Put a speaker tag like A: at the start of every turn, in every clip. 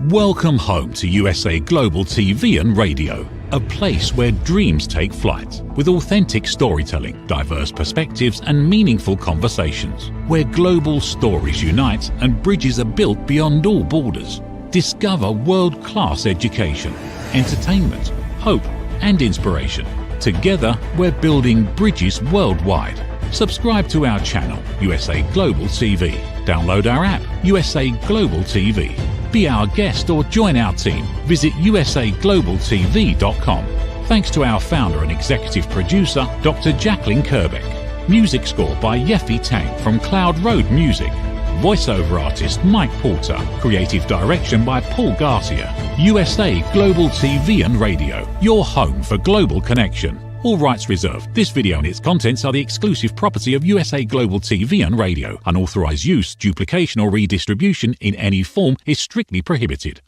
A: Welcome home to USA Global TV and Radio, a place where dreams take flight, with authentic storytelling, diverse perspectives and meaningful conversations, where global stories unite and bridges are built beyond all borders. Discover world-class education, entertainment, hope and inspiration. Together, we're building bridges worldwide. Subscribe to our channel, USA Global TV. Download our app, USA Global TV. Be our guest or join our team. Visit usaglobaltv.com. Thanks to our founder and executive producer, Dr. Jacqueline Kerbeck. Music score by JFIII Tang from Cloud Road Music. Voiceover artist Mike Porter. Creative direction by Paul Garcia. USA Global TV and Radio, your home for global connection. All rights reserved. This video and its contents are the exclusive property of USA Global TV and Radio. Unauthorized use, duplication or redistribution in any form is strictly prohibited.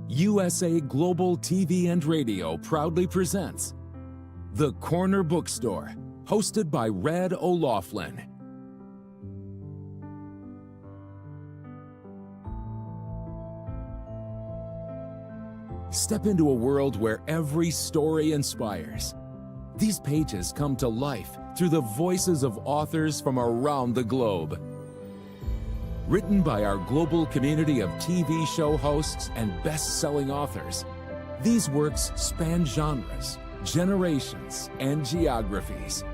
B: USA Global TV and Radio proudly presents The Corner Bookstore, hosted by red.olaughlin. Step into a world where every story inspires. These pages come to life through the voices of authors from around the globe. Written by our global community of TV show hosts and best-selling authors, these works span genres, generations, and geographies,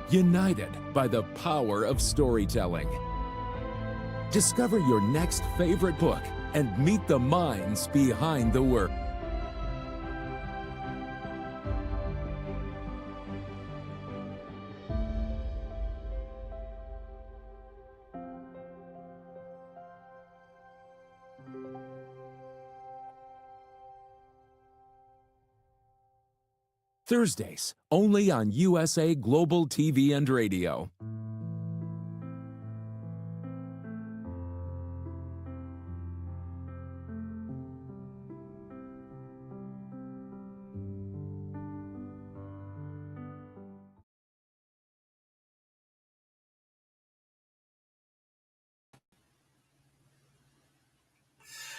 B: united by the power of storytelling. Discover your next favorite book and meet the minds behind the work. Thursdays, only on USA Global TV and Radio.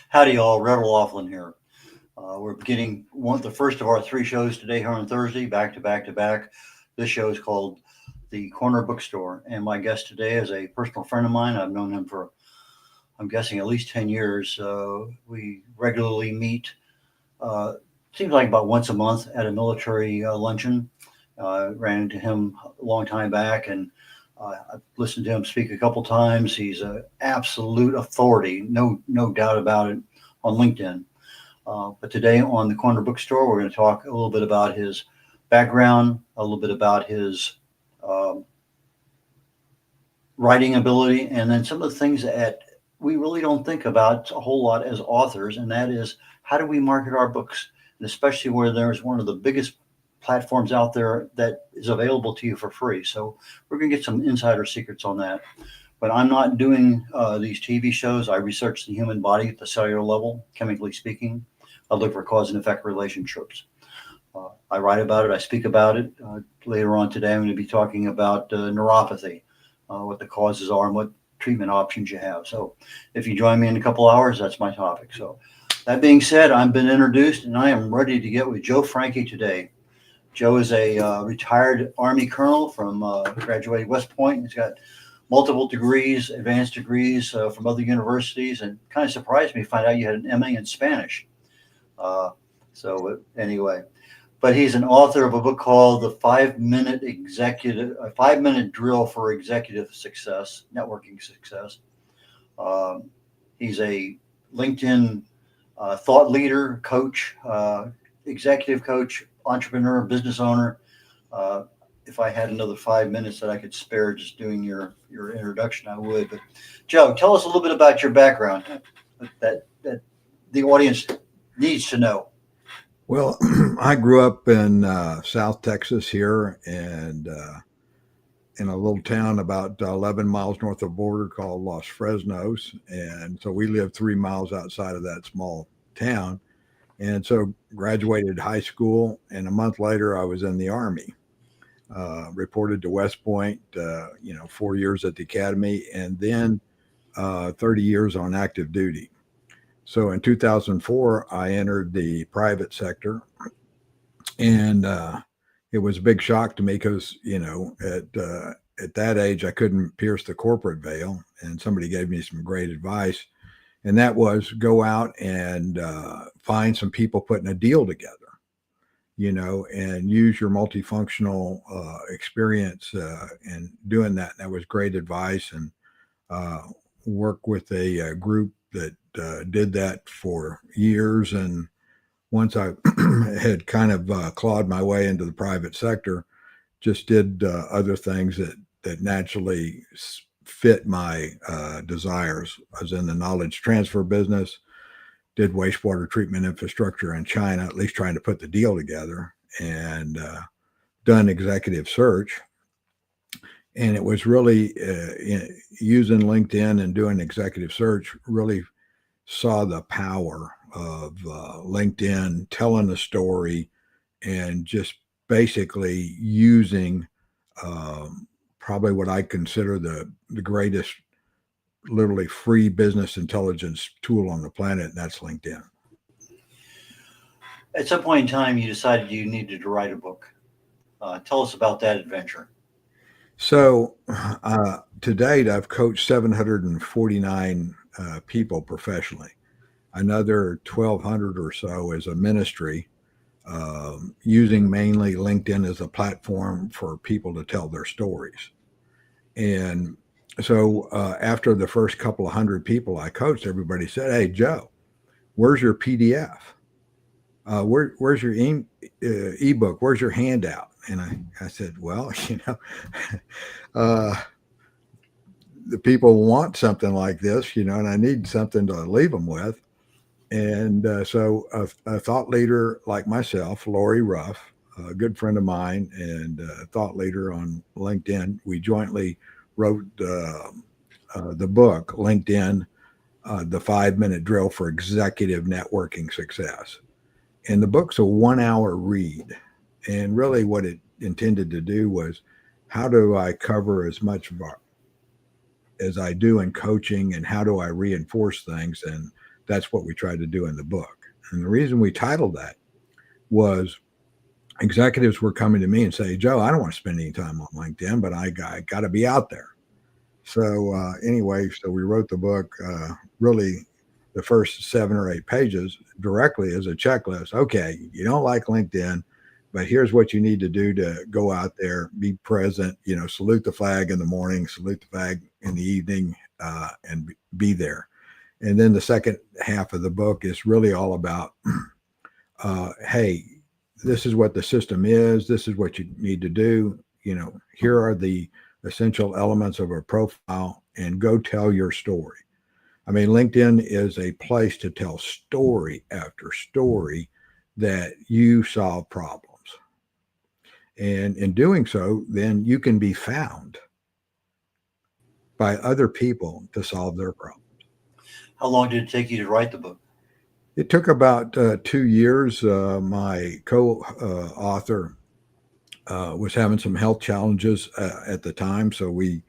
C: Howdy, y'all. Red O'Laughlin here. We're beginning the first of our three shows today here on Thursday, back to back to back. This show is called The Corner Bookstore, and my guest today is a personal friend of mine. I've known him for, I'm guessing, at least 10 years. We regularly meet, seems like about once a month at a military luncheon. Ran into him a long time back, and I've listened to him speak a couple times. He's an absolute authority, no doubt about it, on LinkedIn. But today on the Corner Bookstore, we're going to talk a little bit about his background, a little bit about his writing ability, and then some of the things that we really don't think about a whole lot as authors, and that is, how do we market our books? And especially where there's one of the biggest platforms out there that is available to you for free. So we're going to get some insider secrets on that. But I'm not doing these TV shows. I research the human body at the cellular level, chemically speaking. I look for cause and effect relationships. I write about it. I speak about it. Later on today, I'm going to be talking about neuropathy, what the causes are and what treatment options you have. So if you join me in a couple hours, that's my topic. So that being said, I've been introduced and I am ready to get with Joe Frankie today. Joe is a retired Army colonel from graduated West Point. He's got multiple degrees, advanced degrees from other universities, and kind of surprised me to find out you had an MA in Spanish. Anyway, but he's an author of a book called The 5-Minute Drill for Executive Success, Networking Success. He's a LinkedIn thought leader, coach, executive coach, entrepreneur, business owner. If I had another 5 minutes that I could spare just doing your introduction, I would. But Joe, tell us a little bit about your background that the audience needs to know.
D: Well, I grew up in South Texas here, and in a little town about 11 miles north of the border called Los Fresnos. And so we lived 3 miles outside of that small town. And so graduated high school, and a month later I was in the Army. Reported to West Point, 4 years at the academy, and then 30 years on active duty. So in 2004, I entered the private sector, and it was a big shock to me because, at that age, I couldn't pierce the corporate veil, and somebody gave me some great advice, and that was go out and find some people putting a deal together, and use your multifunctional experience in doing that. And that was great advice, and work with a group that did that for years. And once I had kind of clawed my way into the private sector, just did other things that naturally fit my desires. I was in the knowledge transfer business, did wastewater treatment infrastructure in China, at least trying to put the deal together, and done executive search. And it was really using LinkedIn and doing executive search, really saw the power of LinkedIn, telling a story, and just basically using probably what I consider the greatest, literally free business intelligence tool on the planet, and that's LinkedIn.
C: At some point in time, you decided you needed to write a book. Tell us about that adventure.
D: So to date, I've coached 749 people professionally. Another 1,200 or so as a ministry, using mainly LinkedIn as a platform for people to tell their stories. And so after the first couple of hundred people I coached, everybody said, "Hey, Joe, where's your PDF? Where's your ebook? Where's your handout?" And I said, "Well, the people want something like this, and I need something to leave them with." And so a thought leader like myself, Lori Ruff, a good friend of mine and a thought leader on LinkedIn, we jointly wrote the book, LinkedIn, the 5-minute drill for executive networking success. And the book's a 1-hour read. And really what it intended to do was, how do I cover as much as I do in coaching, and how do I reinforce things? And that's what we tried to do in the book. And the reason we titled that was executives were coming to me and say, "Joe, I don't want to spend any time on LinkedIn, but I got to be out there." So anyway, so we wrote the book, really the first 7 or 8 pages directly as a checklist. Okay, you don't like LinkedIn, but here's what you need to do to go out there, be present, salute the flag in the morning, salute the flag in the evening, and be there. And then the second half of the book is really all about, hey, this is what the system is. This is what you need to do. Here are the essential elements of a profile, and go tell your story. I mean, LinkedIn is a place to tell story after story that you solve problems. And in doing so, then you can be found by other people to solve their problems.
C: How long did it take you to write the book?
D: It took about 2 years. My co-author was having some health challenges at the time, so we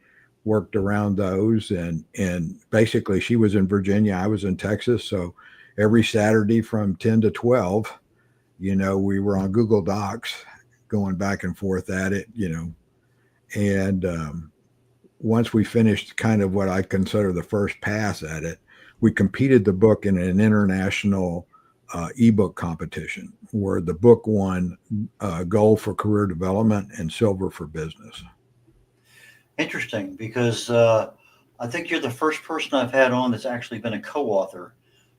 D: worked around those. And basically, she was in Virginia, I was in Texas. So every Saturday from 10 to 12, we were on Google Docs going back and forth at it, And once we finished kind of what I consider the first pass at it, we competed the book in an international ebook competition where the book won gold for career development and silver for business.
C: Interesting, because I think you're the first person I've had on that's actually been a co-author.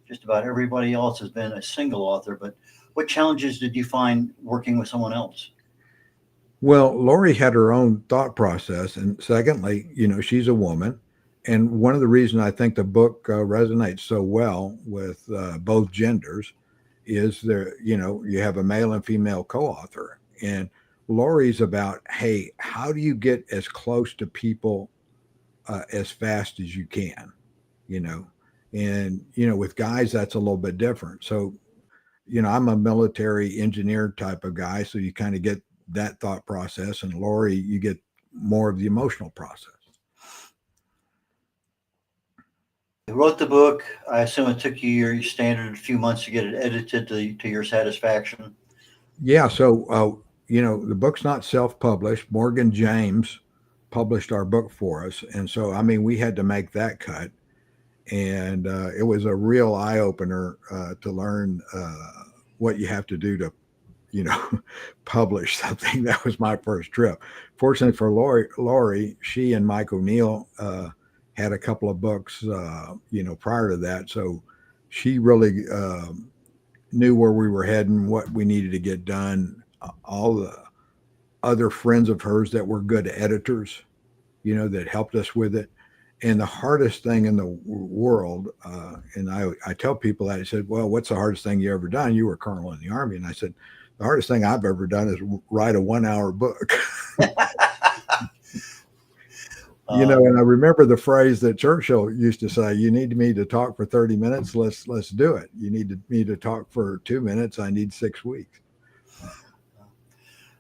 C: Just about everybody else has been a single author. But what challenges did you find working with someone else?
D: Well, Lori had her own thought process. And secondly, she's a woman. And one of the reasons I think the book resonates so well with both genders is you have a male and female co-author. And Lori's about, hey, how do you get as close to people as fast as you can, And, with guys, that's a little bit different. So, I'm a military engineer type of guy. So you kind of get that thought process. And Lori, you get more of the emotional process.
C: You wrote the book. I assume it took you your standard few months to get it edited to your satisfaction.
D: Yeah. So, the book's not self-published. Morgan James published our book for us. And so, I mean, we had to make that cut. And it was a real eye opener to learn what you have to do to, publish something. That was my first trip. Fortunately for Lori, she and Mike O'Neill had a couple of books, prior to that. So she really knew where we were heading, what we needed to get done. All the other friends of hers that were good editors, that helped us with it. And the hardest thing in the world, and I tell people that, I said, well, what's the hardest thing you ever done? You were a colonel in the Army. And I said, the hardest thing I've ever done is write a 1-hour book. And I remember the phrase that Churchill used to say, you need me to talk for 30 minutes. Let's do it. You need me to talk for 2 minutes. I need 6 weeks.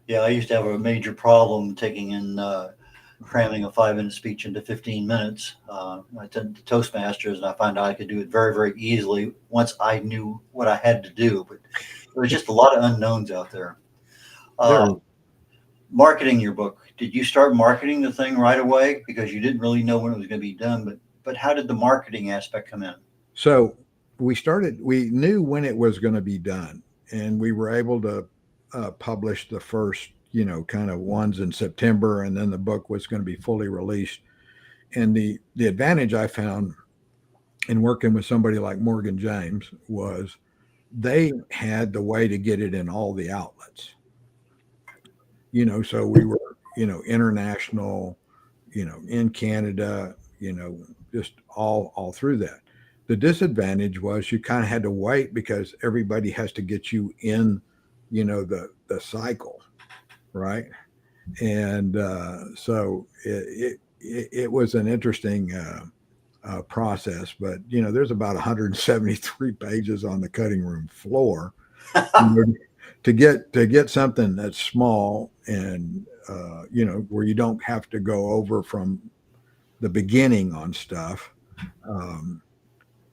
C: Yeah, I used to have a major problem taking in cramming a 5-minute speech into 15 minutes. I attended Toastmasters, and I found out I could do it very, very easily once I knew what I had to do. But there was just a lot of unknowns out there. Marketing your book. Did you start marketing the thing right away? Because you didn't really know when it was going to be done, but how did the marketing aspect come in?
D: So we knew when it was going to be done, and we were able to publish the first, kind of ones in September, and then the book was going to be fully released. And the advantage I found in working with somebody like Morgan James was they had the way to get it in all the outlets. So we were, international, in Canada, just all through that. The disadvantage was you kind of had to wait because everybody has to get you in, the cycle, right? And so it was an interesting process, but there's about 173 pages on the cutting room floor. To get something that's small and where you don't have to go over from the beginning on stuff.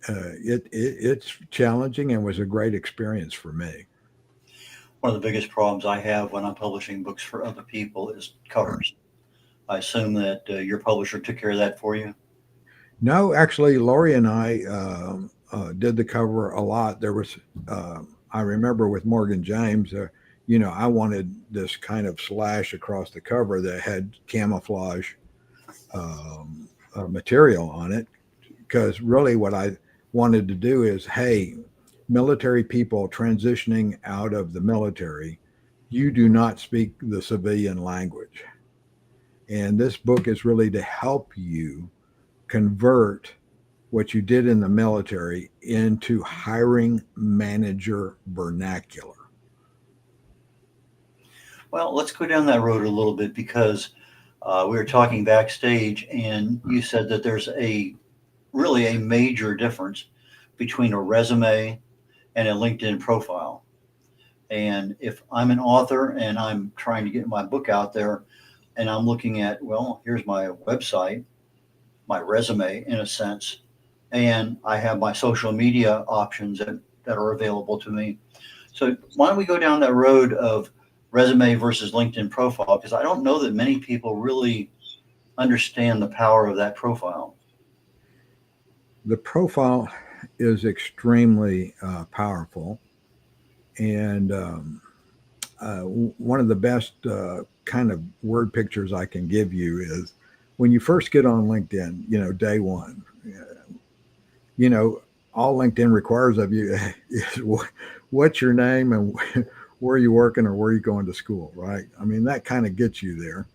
D: It's challenging and was a great experience for me.
C: One of the biggest problems I have when I'm publishing books for other people is covers. I assume that your publisher took care of that for you.
D: No, actually, Lori and I did the cover a lot. There was, I remember with Morgan James, I wanted this kind of slash across the cover that had camouflage material on it, because really what I wanted to do is, hey, military people transitioning out of the military, you do not speak the civilian language. And this book is really to help you convert what you did in the military into hiring manager vernacular.
C: Well, let's go down that road a little bit, because we were talking backstage, and you said that there's really a major difference between a resume and a LinkedIn profile. And if I'm an author and I'm trying to get my book out there, and I'm looking at, well, here's my website, my resume in a sense, and I have my social media options that are available to me. So why don't we go down that road of resume versus LinkedIn profile? Because I don't know that many people really understand the power of that profile.
D: The profile is extremely powerful. And one of the best kind of word pictures I can give you is when you first get on LinkedIn, day one, all LinkedIn requires of you is what's your name and where are you working or where are you going to school, right? I mean, that kind of gets you there.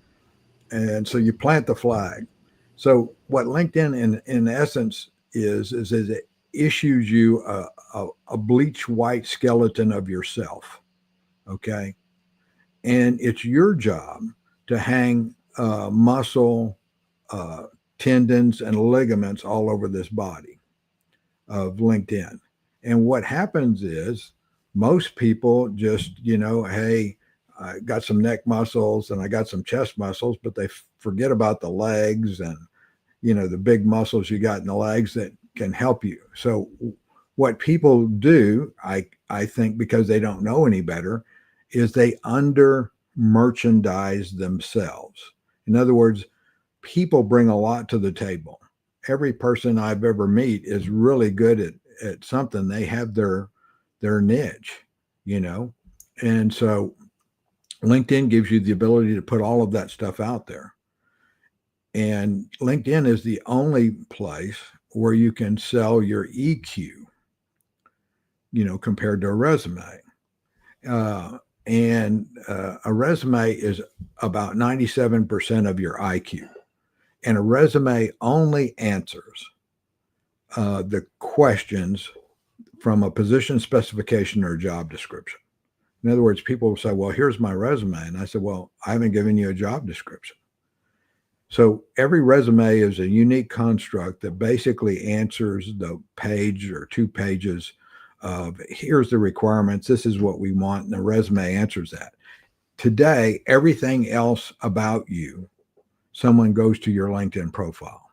D: And so you plant the flag. So what LinkedIn in essence is it issues you a bleach white skeleton of yourself. Okay. And it's your job to hang muscle, tendons, and ligaments all over this body of LinkedIn. And what happens is most people just, hey, I got some neck muscles and I got some chest muscles, but they forget about the legs and, the big muscles you got in the legs that can help you. So what people do, I think, because they don't know any better, is they under merchandise themselves. In other words, people bring a lot to the table. Every person I've ever met is really good at something. They have their niche, you know. And so LinkedIn gives you the ability to put all of that stuff out there. And LinkedIn is the only place where you can sell your EQ, you know, compared to a resume. And a resume is about 97% of your IQ. And a resume only answers the questions from a position specification or a job description. In other words, people will say, well, here's my resume. And I said, well, I haven't given you a job description. So every resume is a unique construct that basically answers the page or 2 pages of here's the requirements. This is what we want. And the resume answers that. Today, everything else about you, someone goes to your LinkedIn profile.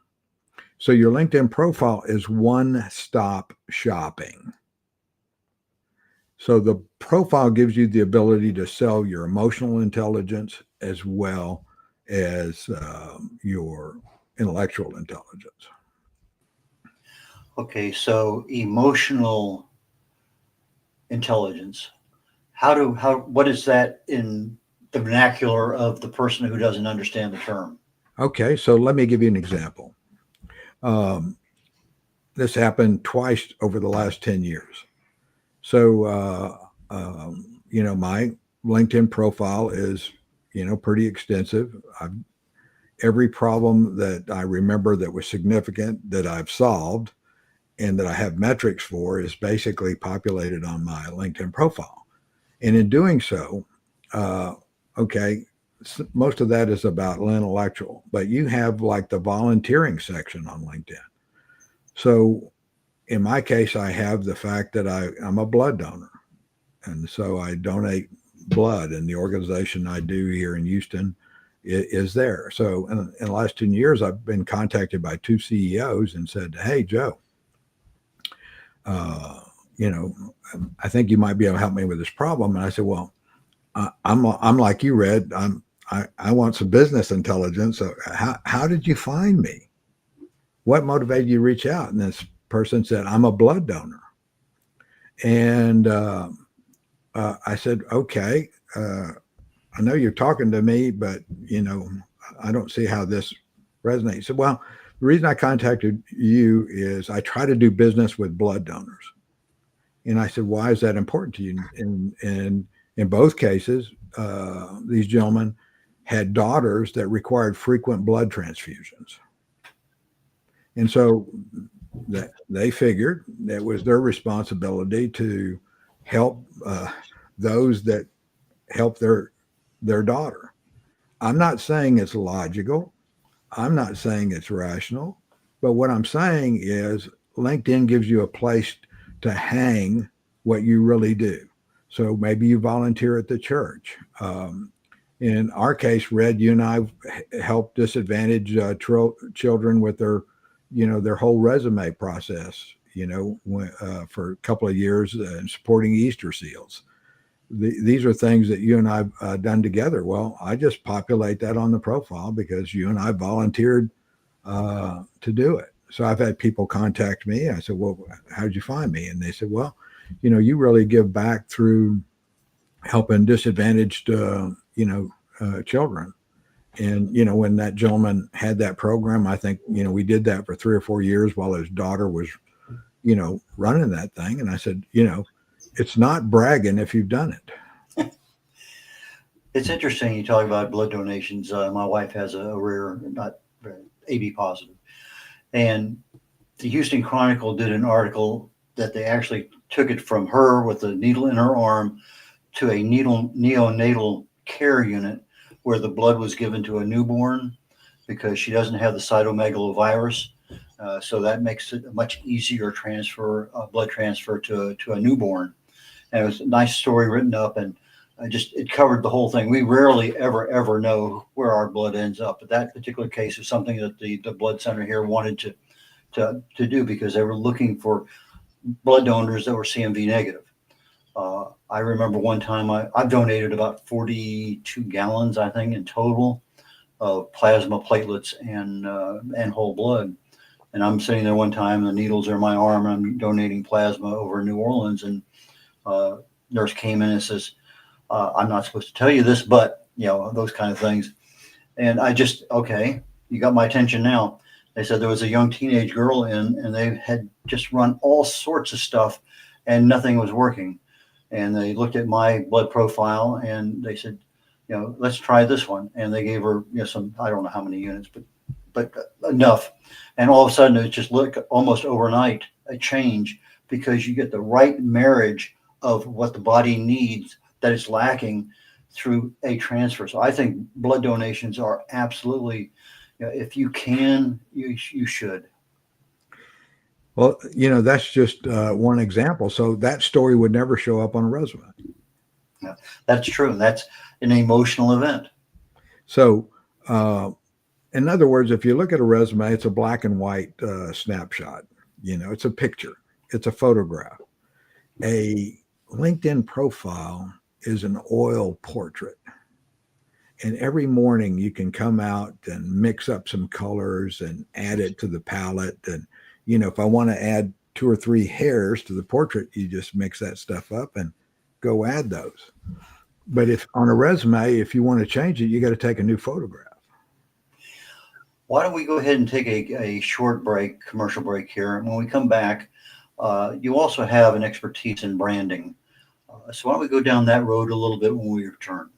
D: So your LinkedIn profile is one-stop shopping. So the profile gives you the ability to sell your emotional intelligence as well as your intellectual intelligence.
C: Okay, so emotional intelligence. What is that in the vernacular of the person who doesn't understand the term?
D: Okay, so let me give you an example. This happened twice over the last 10 years. So, you know, my LinkedIn profile is, you know, pretty extensive. Every problem that I remember that was significant that I've solved and that I have metrics for is basically populated on my LinkedIn profile. And in doing so, okay, most of that is about intellectual, but you have like the volunteering section on LinkedIn. So in my case, I have the fact that I'm a blood donor. And so I donate blood, and the organization I do here in Houston is there. So in the last 10 years, I've been contacted by 2 CEOs and said, hey, Joe, you know, I think you might be able to help me with this problem. And I said, well, I'm like you, Red. I want some business intelligence. So how did you find me? What motivated you to reach out? And this person said, I'm a blood donor. And I said, okay, I know you're talking to me, but, you know, I don't see how this resonates. He said, well, the reason I contacted you is I try to do business with blood donors. And I said, why is that important to you? And in both cases, these gentlemen had daughters that required frequent blood transfusions. And so that they figured it was their responsibility to help those that help their daughter. I'm not saying it's logical. I'm not saying it's rational. But what I'm saying is LinkedIn gives you a place to hang what you really do. So maybe you volunteer at the church. In our case, Red, you and I helped disadvantaged children with their, you know, their whole resume process, you know, for a couple of years supporting Easter seals. These are things that you and I've done together. Well, I just populate that on the profile because you and I volunteered to do it. So I've had people contact me. I said, well, how'd you find me? And they said, well, you know, you really give back through helping disadvantaged, you know, children. And, you know, when that gentleman had that program, I think, you know, we did that for 3 or 4 years while his daughter was, you know, running that thing. And I said, you know, it's not bragging if you've done it.
C: It's interesting you talk about blood donations. My wife has a rare, not AB positive. And the Houston Chronicle did an article that they actually took it from her with a needle in her arm to a neonatal care unit where the blood was given to a newborn because she doesn't have the cytomegalovirus. So that makes it a much easier blood transfer to a newborn. And it was a nice story written up, and it covered the whole thing. We rarely ever know where our blood ends up, but that particular case is something that the blood center here wanted to do, because they were looking for blood donors that were CMV negative. I remember one time I've donated about 42 gallons, I think, in total of plasma, platelets, and whole blood. And I'm sitting there one time, the needles are in my arm, and I'm donating plasma over in New Orleans, and nurse came in and says, I'm not supposed to tell you this, but those kind of things. And I just, okay, you got my attention now. They said there was a young teenage girl in, and they had just run all sorts of stuff and nothing was working. And they looked at my blood profile and they said, let's try this one. And they gave her some, I don't know how many units, but enough. And all of a sudden it just looked almost overnight a change, because you get the right marriage of what the body needs that is lacking through a transfer. So I think blood donations are absolutely, if you can, you should.
D: Well, that's just one example. So that story would never show up on a resume.
C: Yeah, that's true. That's an emotional event.
D: So, in other words, if you look at a resume, it's a black and white snapshot. It's a picture. It's a photograph. A LinkedIn profile is an oil portrait. And every morning you can come out and mix up some colors and add it to the palette. And, if I want to add 2 or 3 hairs to the portrait, you just mix that stuff up and go add those. But if on a resume, if you want to change it, you got to take a new photograph.
C: Why don't we go ahead and take a short break, commercial break here. And when we come back, you also have an expertise in branding. So why don't we go down that road a little bit when we return?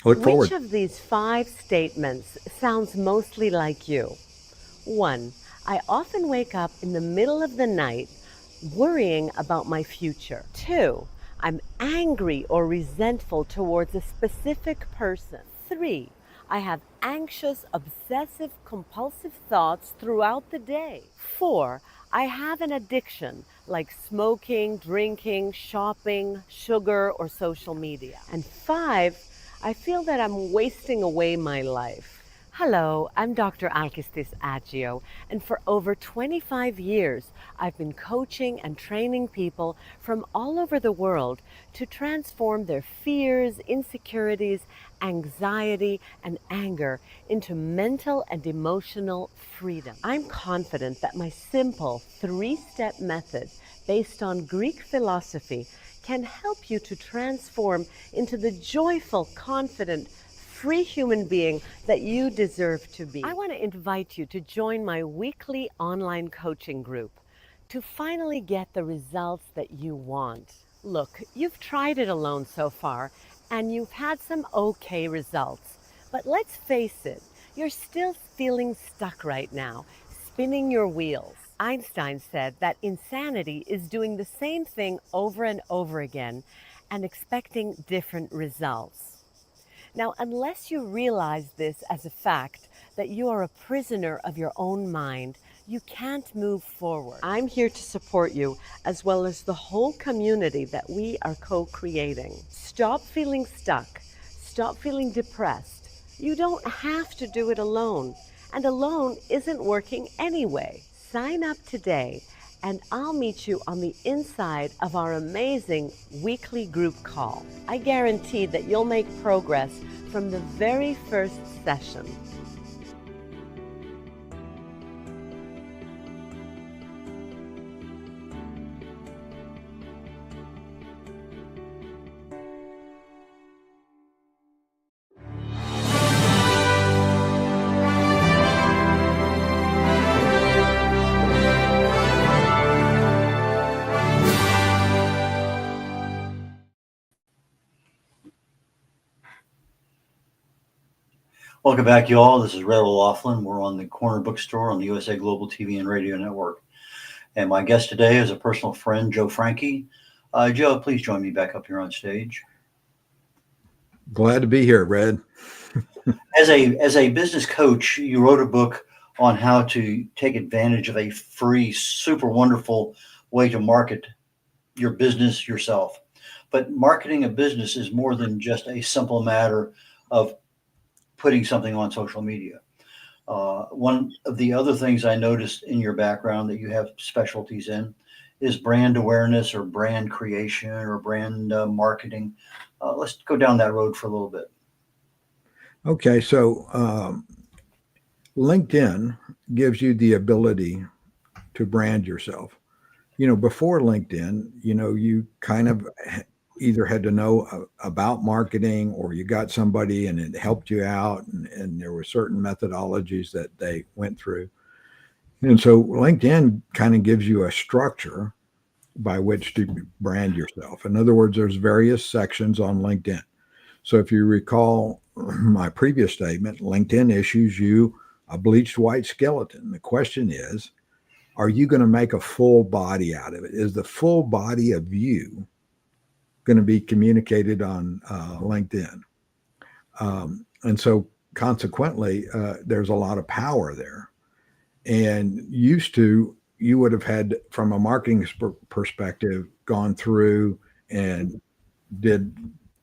D: Look forward.
E: Which of these 5 statements sounds mostly like you? 1, I often wake up in the middle of the night worrying about my future. 2, I'm angry or resentful towards a specific person. 3, I have anxious, obsessive, compulsive thoughts throughout the day. 4, I have an addiction like smoking, drinking, shopping, sugar, or social media. And 5, I feel that I'm wasting away my life. Hello, I'm Dr. Alkistis Agio, and for over 25 years, I've been coaching and training people from all over the world to transform their fears, insecurities, anxiety, and anger into mental and emotional freedom. I'm confident that my simple 3-step method based on Greek philosophy can help you to transform into the joyful, confident, free human being that you deserve to be. I want to invite you to join my weekly online coaching group to finally get the results that you want. Look, you've tried it alone so far, and you've had some okay results. But let's face it, you're still feeling stuck right now, spinning your wheels. Einstein said that insanity is doing the same thing over and over again and expecting different results. Now, unless you realize this as a fact, that you are a prisoner of your own mind, you can't move forward. I'm here to support you, as well as the whole community that we are co-creating. Stop feeling stuck. Stop feeling depressed. You don't have to do it alone, and alone isn't working anyway. Sign up today, and I'll meet you on the inside of our amazing weekly group call. I guarantee that you'll make progress from the very first session.
C: Welcome back, y'all. This is red.olaughlin. We're on the Corner Bookstore on the USA Global TV and Radio Network. And my guest today is a personal friend, Joe Frankie. Joe, please join me back up here on stage.
D: Glad to be here, Red.
C: As a business coach, you wrote a book on how to take advantage of a free, super wonderful way to market your business yourself. But marketing a business is more than just a simple matter of putting something on social media. One of the other things I noticed in your background that you have specialties in is brand awareness or brand creation or brand marketing. Let's go down that road for a little bit.
D: Okay, so LinkedIn gives you the ability to brand yourself. Before LinkedIn, you kind of either had to know about marketing or you got somebody and it helped you out, and there were certain methodologies that they went through. And so LinkedIn kind of gives you a structure by which to brand yourself. In other words, there's various sections on LinkedIn. So if you recall my previous statement, LinkedIn issues you a bleached white skeleton. The question is, are you going to make a full body out of it? Is the full body of you going to be communicated on LinkedIn? And so consequently, there's a lot of power there. And used to, you would have had, from a marketing perspective, gone through and did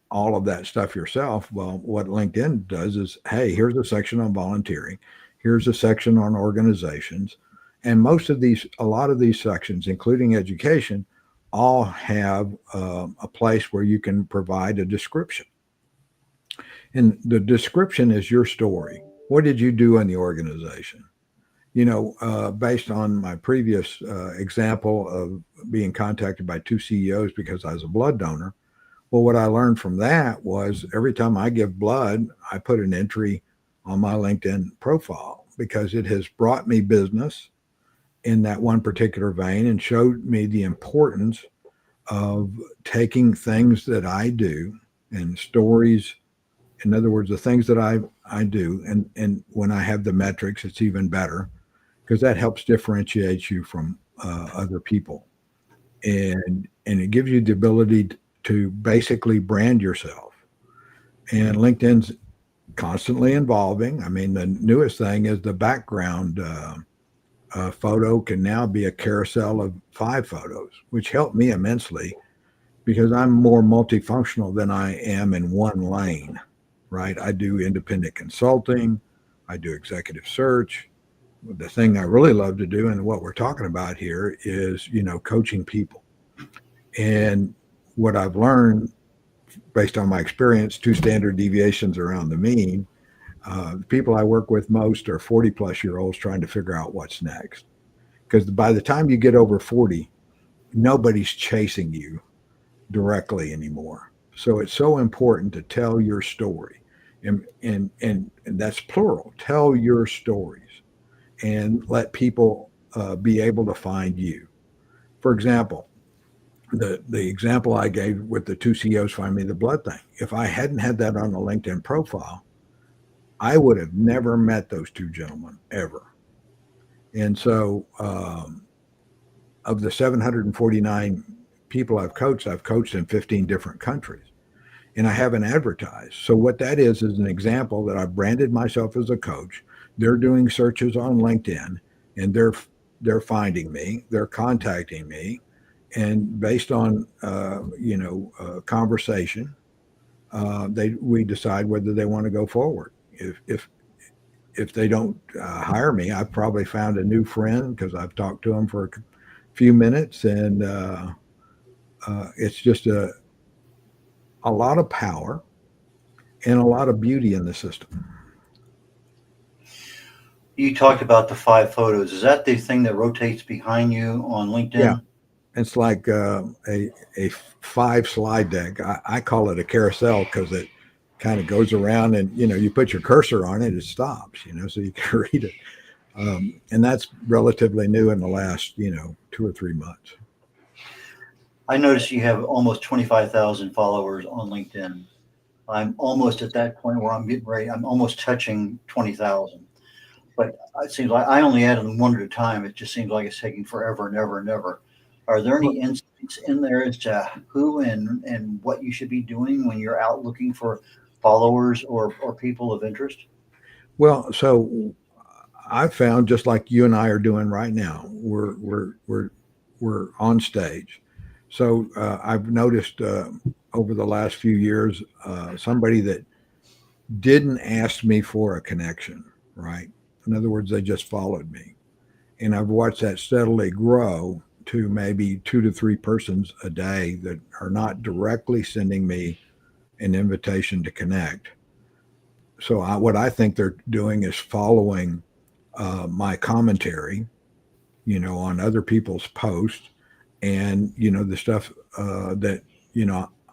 D: all of that stuff yourself. Well, what LinkedIn does is, hey, here's a section on volunteering. Here's a section on organizations. And a lot of these sections, including education, all have a place where you can provide a description. And the description is your story. What did you do in the organization? Based on my previous example of being contacted by two CEOs because I was a blood donor, well, what I learned from that was every time I give blood, I put an entry on my LinkedIn profile because it has brought me business in that one particular vein and showed me the importance of taking things that I do and stories. In other words, the things that I do. And when I have the metrics, it's even better because that helps differentiate you from other people. And it gives you the ability to basically brand yourself. And LinkedIn's constantly evolving. I mean, the newest thing is the background photo can now be a carousel of 5 photos, which helped me immensely because I'm more multifunctional than I am in one lane, right? I do independent consulting. I do executive search. The thing I really love to do and what we're talking about here is, coaching people. And what I've learned based on my experience, 2 standard deviations around the mean, the people I work with most are 40 plus year olds trying to figure out what's next. Because by the time you get over 40, nobody's chasing you directly anymore. So it's so important to tell your story. And that's plural. Tell your stories and let people be able to find you. For example, the example I gave with the 2 CEOs find me the blood thing. If I hadn't had that on a LinkedIn profile, I would have never met those 2 gentlemen ever. And so of the 749 people I've coached in 15 different countries. And I haven't advertised. So what that is an example that I've branded myself as a coach. They're doing searches on LinkedIn and they're finding me, they're contacting me. And based on, conversation, we decide whether they want to go forward. If they don't hire me, I've probably found a new friend because I've talked to them for a few minutes, and it's just a lot of power and a lot of beauty in the system.
C: You talked about the 5 photos. Is that the thing that rotates behind you on LinkedIn?
D: Yeah. It's like a 5 slide deck. I call it a carousel because it kind of goes around and, you put your cursor on it, it stops, so you can read it. And that's relatively new in the last, 2 or 3 months.
C: I noticed you have almost 25,000 followers on LinkedIn. I'm almost at that point where I'm getting ready. I'm almost touching 20,000. But it seems like I only add them one at a time. It just seems like it's taking forever and ever and ever. Are there any insights in there as to who and what you should be doing when you're out looking for followers or people of interest?
D: Well, so I found, just like you and I are doing right now, we're on stage. So I've noticed over the last few years, somebody that didn't ask me for a connection, right? In other words, they just followed me. And I've watched that steadily grow to maybe 2 to 3 persons a day that are not directly sending me an invitation to connect. So what I think they're doing is following my commentary, on other people's posts, and the stuff that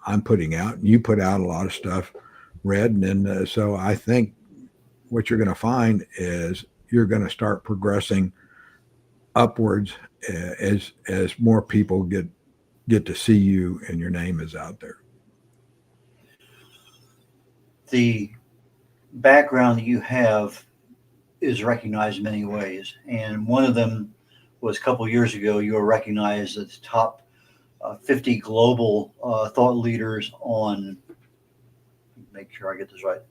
D: I'm putting out. You put out a lot of stuff, Red, and so I think what you're going to find is you're going to start progressing upwards as more people get to see you and your name is out there.
C: The background that you have is recognized in many ways, and one of them was a couple of years ago. You were recognized as top 50 global thought leaders on, make sure I get this right,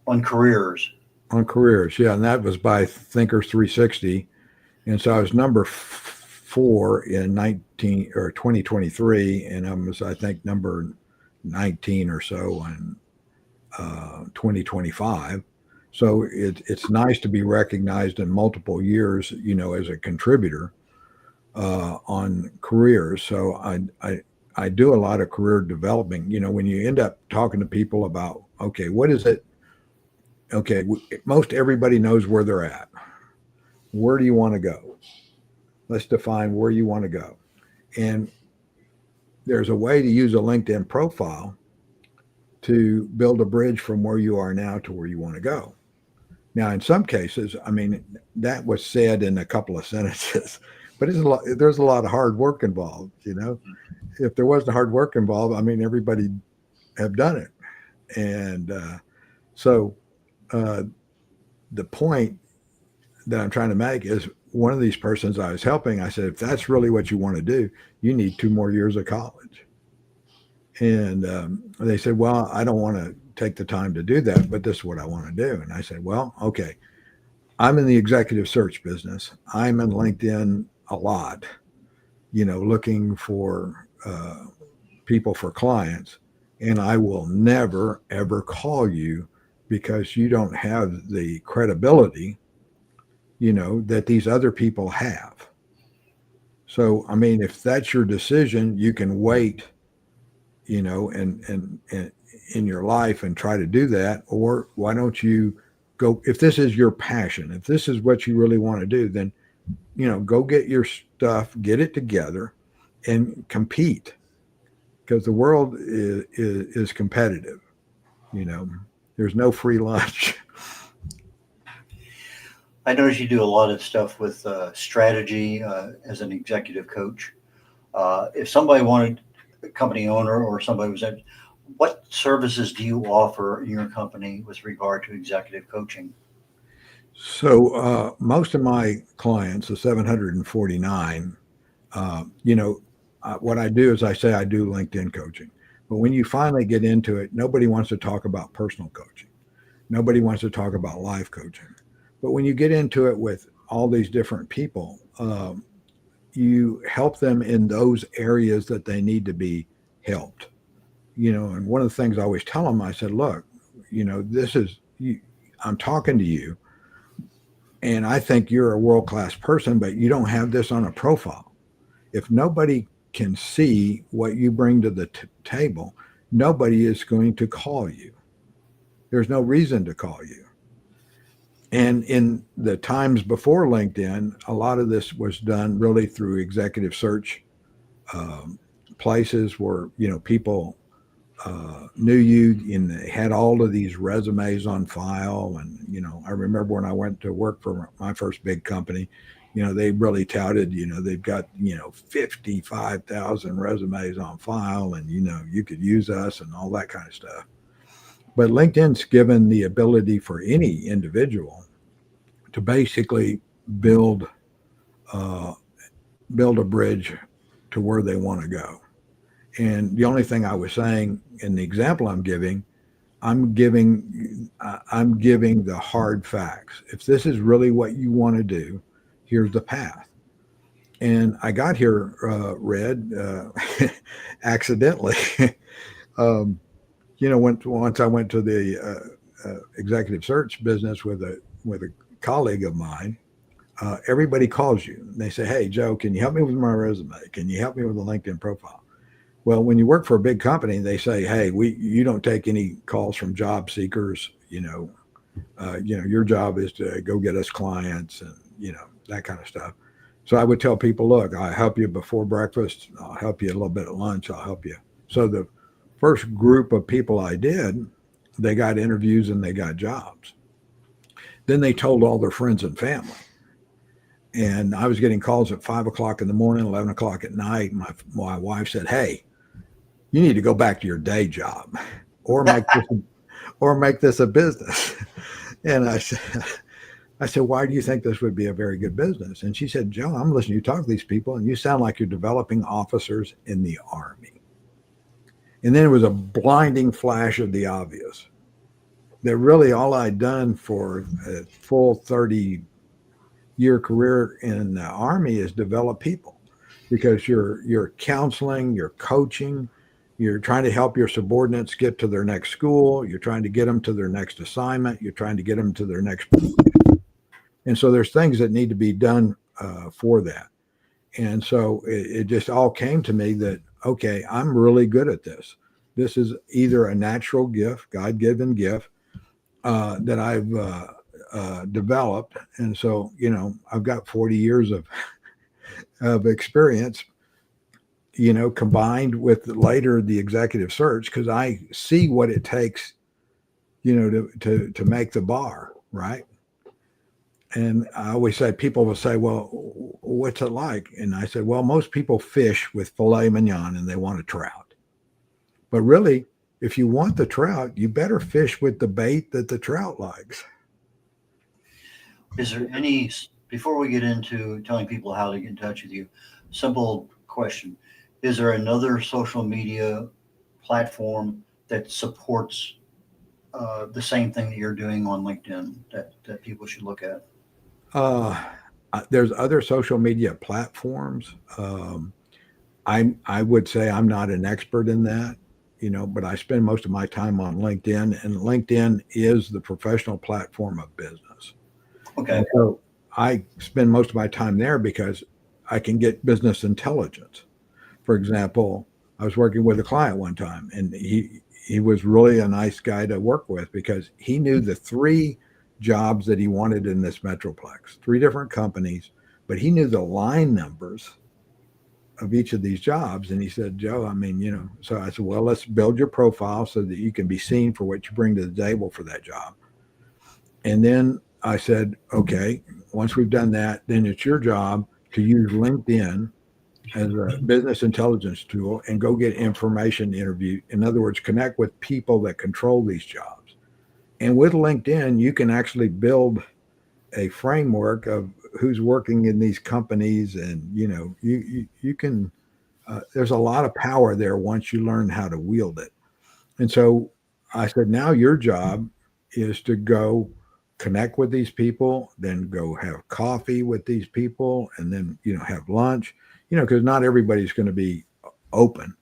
C: on careers.
D: On careers, yeah, and that was by Thinkers 360, and so I was number 4 in 2023, and I was, I think, number 19 or so in 2025. So it's nice to be recognized in multiple years, as a contributor on careers. So I do a lot of career developing. When you end up talking to people about, okay, what is it? Okay, most everybody knows where they're at. Where do you want to go? Let's define where you want to go. And there's a way to use a LinkedIn profile to build a bridge from where you are now to where you want to go. Now, in some cases, I mean, that was said in a couple of sentences, but there's a lot of hard work involved. If there wasn't hard work involved, I mean, everybody have done it. And so the point that I'm trying to make is, one of these persons I was helping, I said, if that's really what you want to do, you need 2 more years of college. And they said, well, I don't want to take the time to do that, but this is what I want to do. And I said, well, okay, I'm in the executive search business. I'm in LinkedIn a lot, looking for people for clients. And I will never, ever call you because you don't have the credibility, that these other people have. So, I mean, if that's your decision, you can wait, and in your life and try to do that. Or why don't you go, if this is your passion, if this is what you really want to do, then, go get your stuff, get it together and compete, because the world is competitive. There's no free lunch.
C: I notice you do a lot of stuff with strategy as an executive coach. If somebody wanted, a company owner or somebody was at, what services do you offer in your company with regard to executive coaching?
D: So most of my clients, the 749, what I do is I say I do LinkedIn coaching. But when you finally get into it, nobody wants to talk about personal coaching. Nobody wants to talk about life coaching. But when you get into it with all these different people, you help them in those areas that they need to be helped. And one of the things I always tell them, I said, look, this is, I'm talking to you, and I think you're a world-class person, but you don't have this on a profile. If nobody can see what you bring to the table, nobody is going to call you. There's no reason to call you. And in the times before LinkedIn, a lot of this was done really through executive search places where, people knew you, and they had all of these resumes on file. And, I remember when I went to work for my first big company, they really touted, they've got, 55,000 resumes on file, and, you could use us and all that kind of stuff. But LinkedIn's given the ability for any individual to basically build a bridge to where they want to go. And the only thing I was saying in the example I'm giving the hard facts. If this is really what you want to do, here's the path. And I got here, Red, accidentally. Once I went to the executive search business with a colleague of mine, everybody calls you. They say, "Hey, Joe, can you help me with my resume? Can you help me with a LinkedIn profile?" Well, when you work for a big company, they say, "Hey, you don't take any calls from job seekers. Your job is to go get us clients and that kind of stuff." So I would tell people, "Look, I'll help you before breakfast. I'll help you a little bit at lunch. I'll help you." So the first group of people I did, they got interviews and they got jobs. Then they told all their friends and family. And I was getting calls at 5 o'clock in the morning, 11 o'clock at night. My wife said, "Hey, you need to go back to your day job or make this a business." And I said, "Why do you think this would be a very good business?" And she said, "Joe, I'm listening to you talk to these people and you sound like you're developing officers in the Army." And then it was a blinding flash of the obvious that really all I'd done for a full 30-year career in the Army is develop people, because you're counseling, you're coaching, you're trying to help your subordinates get to their next school, you're trying to get them to their next assignment, you're trying to get them to their next. And so there's things that need to be done for that. And so it just all came to me that, okay, I'm really good at this. This is either a natural gift, God-given gift that I've developed. And so, I've got 40 years of experience, combined with later the executive search, because I see what it takes, to make the bar, right? And I always say, people will say, "Well, what's it like?" And I said, "Well, most people fish with filet mignon and they want a trout. But really, if you want the trout, you better fish with the bait that the trout likes."
C: Is there any, before we get into telling people how to get in touch with you, simple question. Is there another social media platform that supports the same thing that you're doing on LinkedIn that people should look at?
D: There's other social media platforms. I would say I'm not an expert in that, but I spend most of my time on LinkedIn, and LinkedIn is the professional platform of business.
C: Okay.
D: And so I spend most of my time there because I can get business intelligence. For example, I was working with a client one time, and he was really a nice guy to work with because he knew the 3 jobs that he wanted in this metroplex, 3 different companies, but he knew the line numbers of each of these jobs. And he said, "Joe, so I said, well, let's build your profile so that you can be seen for what you bring to the table for that job." And then I said, "Okay, once we've done that, then it's your job to use LinkedIn as a business intelligence tool and go get information interview. In other words, connect with people that control these jobs. And with LinkedIn, you can actually build a framework of who's working in these companies. And, you can, there's a lot of power there once you learn how to wield it." And so I said, "Now your job is to go connect with these people, then go have coffee with these people, and then, have lunch, because not everybody's going to be open,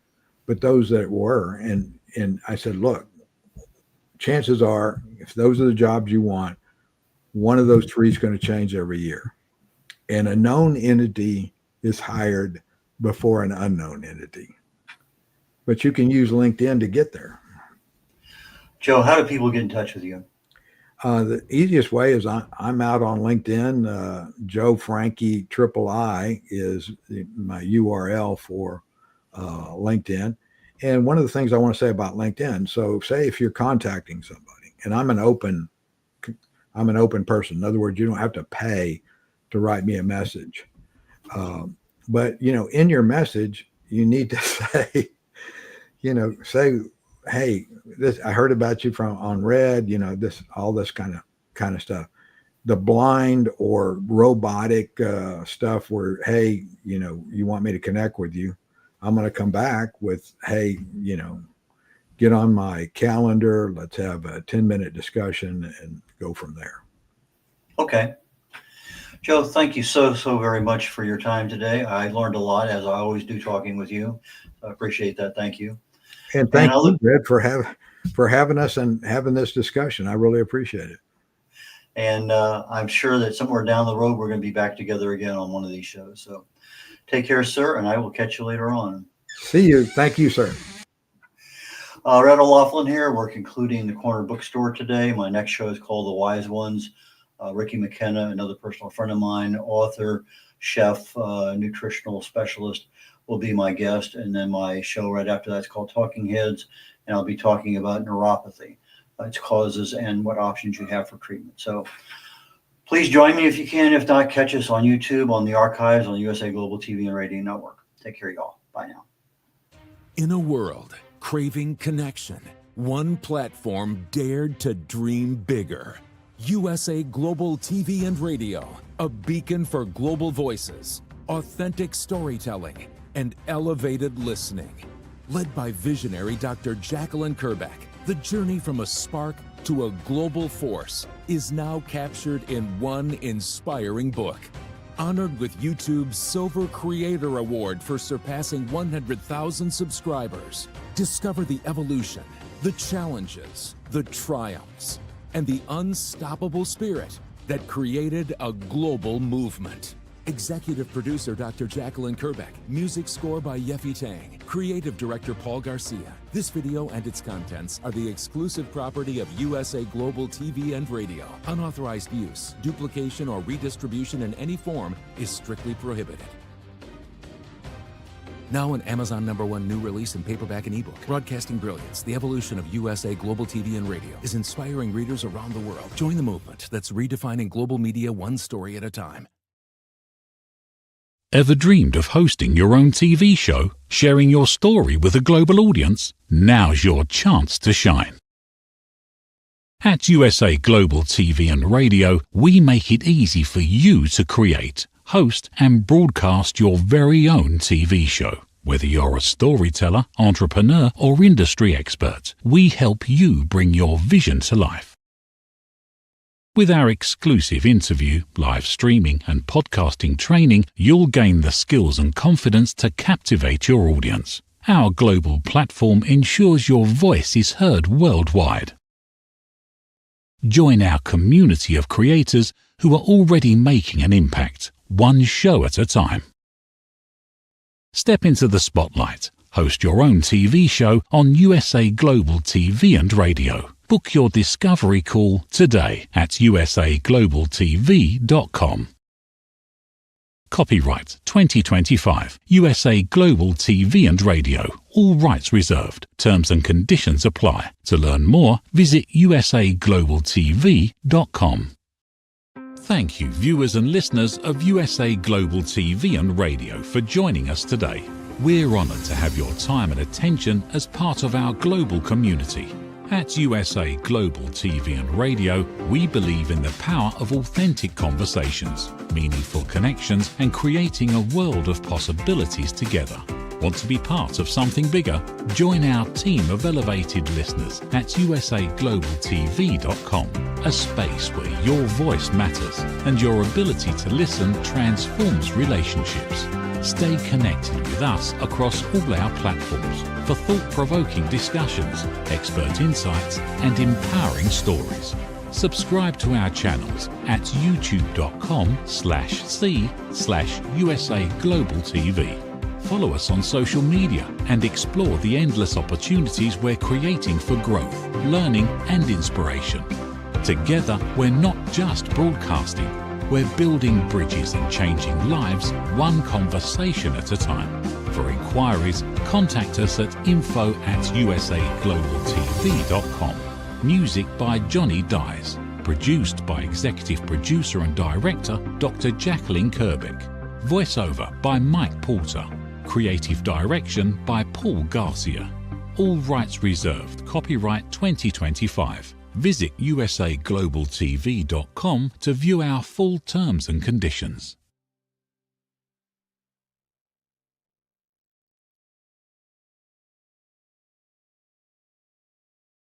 D: but those that were." And I said, "Look, chances are, if those are the jobs you want, one of those 3 is going to change every year. And a known entity is hired before an unknown entity. But you can use LinkedIn to get there."
C: Joe, how do people get in touch with you?
D: The easiest way is I'm out on LinkedIn. Joe Frankie III is my URL for LinkedIn. And one of the things I want to say about LinkedIn, so say if you're contacting somebody, and I'm an open person. In other words, you don't have to pay to write me a message. But, in your message, you need to say, "Hey, this, I heard about you on Red, all this kind of stuff." The blind or robotic stuff where, "Hey, you want me to connect with you," I'm going to come back with, "Hey, get on my calendar. Let's have a 10-minute discussion," and go from there.
C: Okay. Joe, thank you so very much for your time today. I learned a lot, as I always do, talking with you. I appreciate that. Thank you.
D: And thank you, Red, for having us and having this discussion. I really appreciate it.
C: And I'm sure that somewhere down the road, we're going to be back together again on one of these shows. So take care, sir, and I will catch you later on.
D: See you. Thank you, sir.
C: red.olaughlin here. We're concluding the Corner Bookstore today. My next show is called The Wise Ones. Ricky McKenna, another personal friend of mine, author, chef, nutritional specialist, will be my guest. And then my show right after that is called Talking Heads, and I'll be talking about neuropathy, its causes, and what options you have for treatment. So please join me if you can. If not, catch us on YouTube, on the archives, on USA Global TV and Radio Network. Take care, y'all. Bye now.
B: In a world craving connection, one platform dared to dream bigger. USA Global TV and Radio, a beacon for global voices, authentic storytelling, and elevated listening. Led by visionary Dr. Jacqueline Kerbeck, the journey from a spark to a global force is now captured in one inspiring book. Honored with YouTube's Silver Creator Award for surpassing 100,000 subscribers. Discover the evolution, the challenges, the triumphs, and the unstoppable spirit that created a global movement. Executive producer Dr. Jacqueline Kerbeck. Music score by JFIII. Creative director Paul Garcia. This video and its contents are the exclusive property of USA Global TV and Radio. Unauthorized use, duplication, or redistribution in any form is strictly prohibited. Now an Amazon #1 new release in paperback and ebook. Broadcasting Brilliance, the evolution of USA Global TV and Radio, is inspiring readers around the world. Join the movement that's redefining global media one story at a time.
A: Ever dreamed of hosting your own TV show, sharing your story with a global audience? Now's your chance to shine. At USA Global TV and Radio, we make it easy for you to create, host, and broadcast your very own TV show. Whether you're a storyteller, entrepreneur, or industry expert, we help you bring your vision to life. With our exclusive interview, live streaming, and podcasting training, you'll gain the skills and confidence to captivate your audience. Our global platform ensures your voice is heard worldwide. Join our community of creators who are already making an impact, one show at a time. Step into the spotlight. Host your own TV show on USA Global TV and Radio. Book your discovery call today at usaglobaltv.com. Copyright 2025 USA Global TV and Radio. All rights reserved. Terms and conditions apply. To learn more, visit usaglobaltv.com. Thank you, viewers and listeners of USA Global TV and Radio, for joining us today. We're honored to have your time and attention as part of our global community. At USA Global TV and Radio, we believe in the power of authentic conversations, meaningful connections, and creating a world of possibilities together. Want to be part of something bigger? Join our team of elevated listeners at usaglobaltv.com, a space where your voice matters and your ability to listen transforms relationships. Stay connected with us across all our platforms for thought-provoking discussions, expert insights, and empowering stories. Subscribe to our channels at youtube.com/c/USAGlobalTV. Follow us on social media and explore the endless opportunities we're creating for growth, learning, and inspiration. Together, we're not just broadcasting. We're building bridges and changing lives, one conversation at a time. For inquiries, contact us at info@usaglobaltv.com. Music by Johnny Dies. Produced by Executive Producer and Director Dr. Jacqueline Kerbeck. Voiceover by Mike Porter. Creative Direction by Paul Garcia. All rights reserved. Copyright 2025. Visit usaglobaltv.com to view our full terms and conditions.